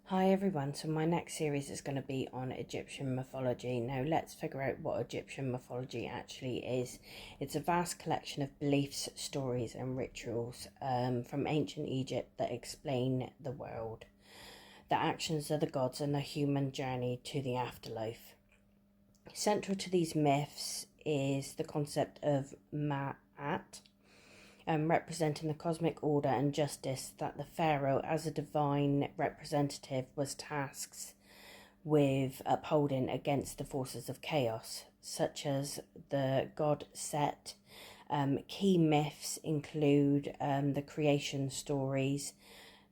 Hi everyone, so my next series is going to be on Egyptian mythology. Now let's figure out what Egyptian mythology actually is. It's a vast collection of beliefs, stories and rituals from ancient Egypt that explain the world, the actions of the gods and the human journey to the afterlife. Central to these myths is the concept of Ma'at, representing the cosmic order and justice that the pharaoh, as a divine representative, was tasked with upholding against the forces of chaos, such as the god Set. Key myths include the creation stories,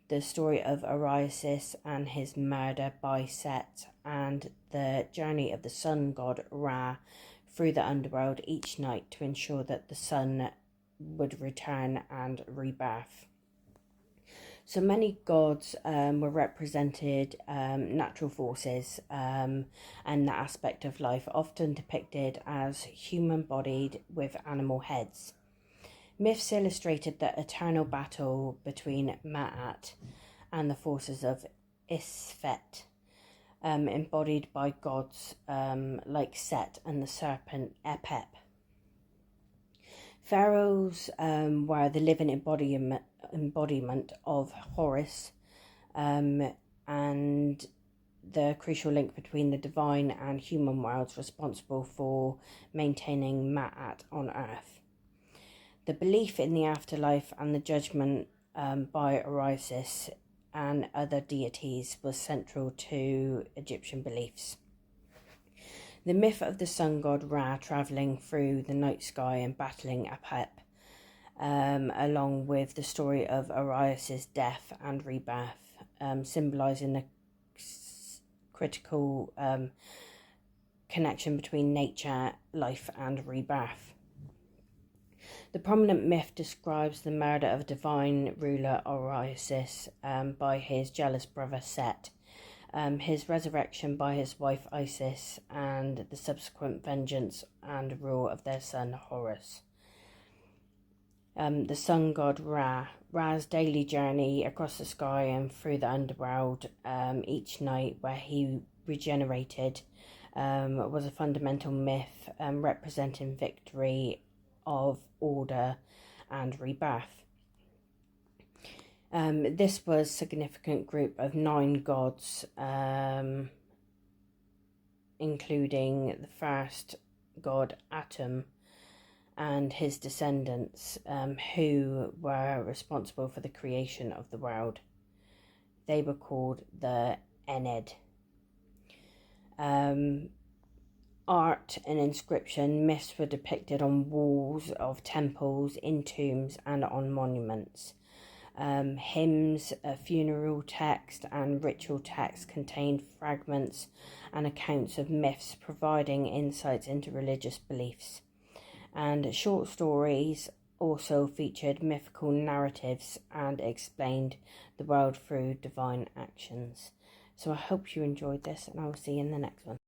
the story of Oriasis and his murder by Set, and the journey of the sun god Ra through the underworld each night to ensure that the sun would return and rebirth. So many gods were represented natural forces and the aspect of life, often depicted as human-bodied with animal heads. Myths illustrated the eternal battle between Ma'at and the forces of Isfet, embodied by gods like Set and the serpent Epep. Pharaohs were the living embodiment of Horus, and the crucial link between the divine and human worlds, responsible for maintaining Ma'at on Earth. The belief in the afterlife and the judgment by Oriasis and other deities was central to Egyptian beliefs. The myth of the sun god Ra travelling through the night sky and battling Apep, along with the story of Oriasis' death and rebirth, symbolising the critical connection between nature, life and rebirth. The prominent myth describes the murder of divine ruler Oriasis by his jealous brother Set, his resurrection by his wife Isis, and the subsequent vengeance and rule of their son Horus. The sun god Ra's daily journey across the sky and through the underworld each night where he regenerated was a fundamental myth representing victory of order and rebirth. This was a significant group of 9 gods, including the first god Atum and his descendants, who were responsible for the creation of the world. They were called the Ened. Art and inscription myths were depicted on walls of temples, in tombs and on monuments. Hymns, funeral text and ritual text contained fragments and accounts of myths, providing insights into religious beliefs. And short stories also featured mythical narratives and explained the world through divine actions. So I hope you enjoyed this, and I will see you in the next one.